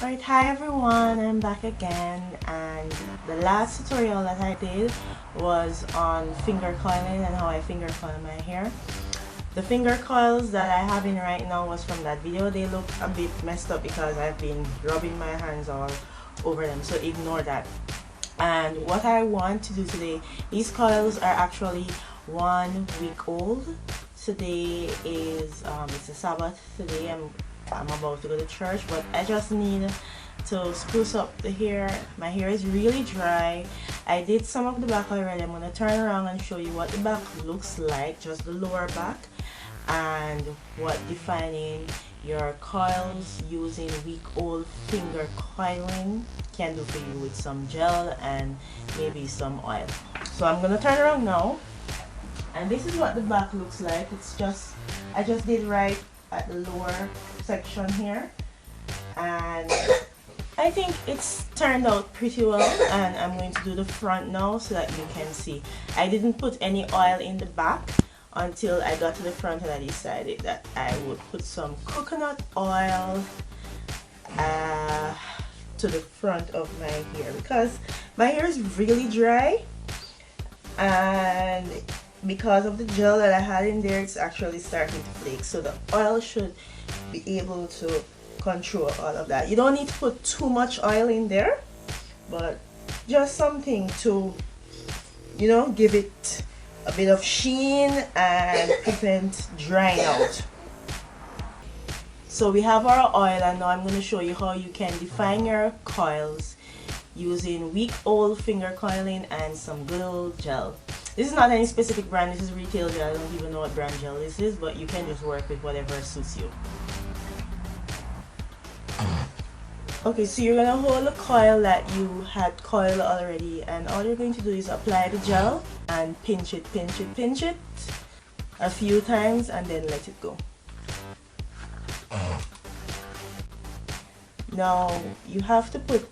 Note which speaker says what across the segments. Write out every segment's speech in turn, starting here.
Speaker 1: Alright, hi everyone, I'm back again, and the last tutorial that I did was on finger coiling and how I finger coil my hair. The finger coils that I have in right now was from that video. They look a bit messed up because I've been rubbing my hands all over them, so ignore that. And what I want to do today, these coils are actually 1 week old. Today is it's a Sabbath. Today I'm about to go to church, but I just need to spruce up the hair. My hair is really dry. I did some of the back already. I'm going to turn around and show you what the back looks like, just the lower back, and what defining your coils using week-old finger coiling can do for you with some gel and maybe some oil. So I'm going to turn around now, and this is what the back looks like. It's just, I just did right at the lower section here, and I think it's turned out pretty well. And I'm going to do the front now so that you can see. I didn't put any oil in the back until I got to the front, and I decided that I would put some coconut oil to the front of my hair because my hair is really dry, and because of the gel that I had in there, it's actually starting to flake. So the oil should be able to control all of that. You don't need to put too much oil in there, but just something to, you know, give it a bit of sheen and prevent drying out. So we have our oil, and now I'm going to show you how you can define your coils using week-old finger coiling and some good old gel. This is not any specific brand, this is retail gel. I don't even know what brand gel this is, but you can just work with whatever suits you. Okay, so you're gonna hold a coil that you had coiled already, and all you're going to do is apply the gel and pinch it a few times and then let it go. Now you have to put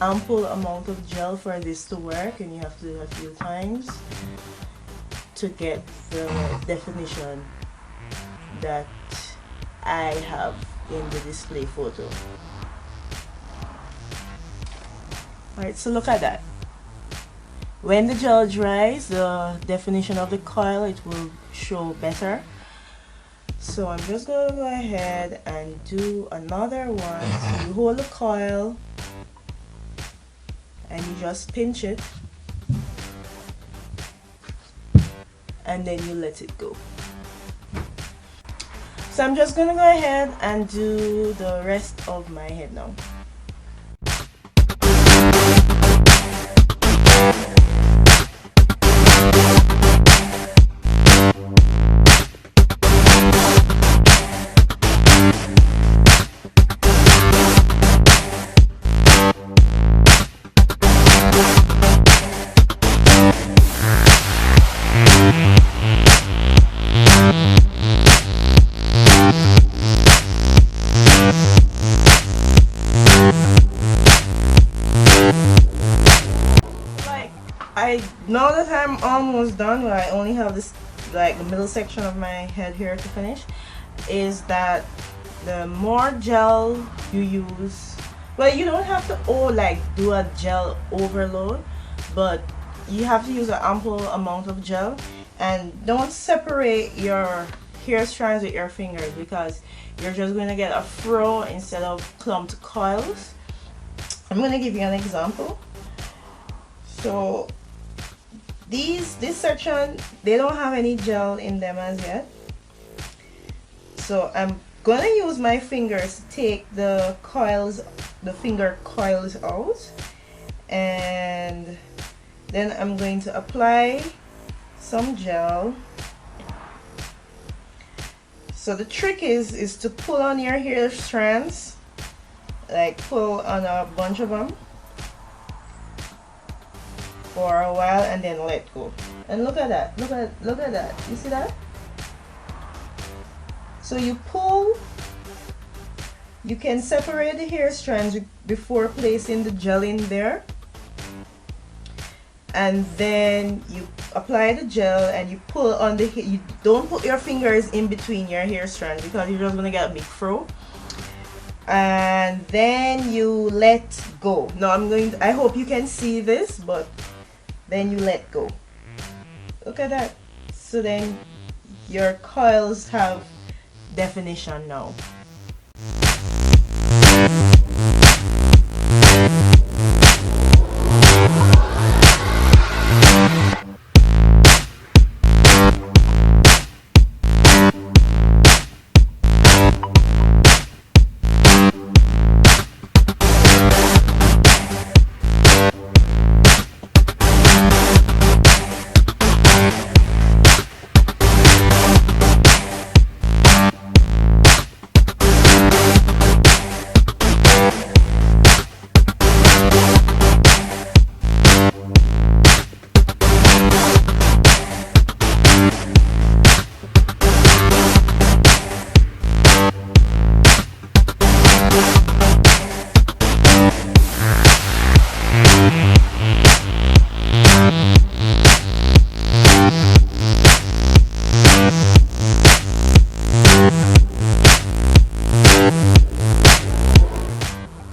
Speaker 1: ample amount of gel for this to work, and you have to do it a few times to get the definition that I have in the display photo. Alright, so look at that. When the gel dries, the definition of the coil, it will show better. So I'm just going to go ahead and do another one. So you hold the coil and you just pinch it, and then you let it go. So I'm just gonna go ahead and do the rest of my head now. Now that I'm almost done, but I only have this, like the middle section of my head here to finish, is that the more gel you use, well, you don't have to do a gel overload, but you have to use an ample amount of gel, and don't separate your hair strands with your fingers because you're just going to get a fro instead of clumped coils. I'm going to give you an example. So this section, they don't have any gel in them as yet, so I'm gonna use my fingers to take the coils, the finger coils out, and then I'm going to apply some gel. So the trick is to pull on your hair strands, like pull on a bunch of them for a while and then let go. And look at that, look at that, you see that? So you pull, you can separate the hair strands before placing the gel in there, and then you apply the gel and you pull on the hair. You don't put your fingers in between your hair strands because you're just gonna get a big fro. and then you let go. Now I hope you can see this, but then you let go. Look at that. So then your coils have definition now.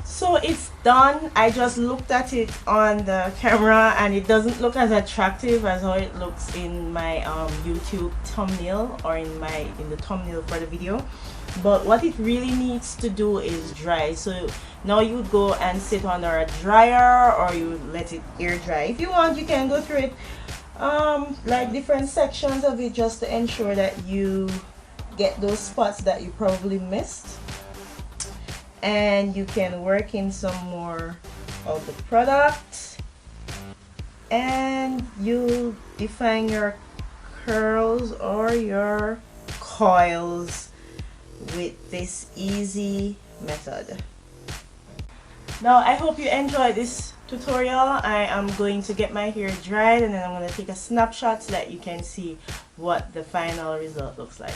Speaker 1: So it's done. I just looked at it on the camera and it doesn't look as attractive as how it looks in my YouTube thumbnail, or in the thumbnail for the video. But what it really needs to do is dry. So now you would go and sit under a dryer, or you let it air dry. If you want, you can go through it like different sections of it, just to ensure that you get those spots that you probably missed. And you can work in some more of the product, and you define your curls or your coils with this easy method. Now I hope you enjoyed this tutorial. I am going to get my hair dried, and then I'm going to take a snapshot so that you can see what the final result looks like.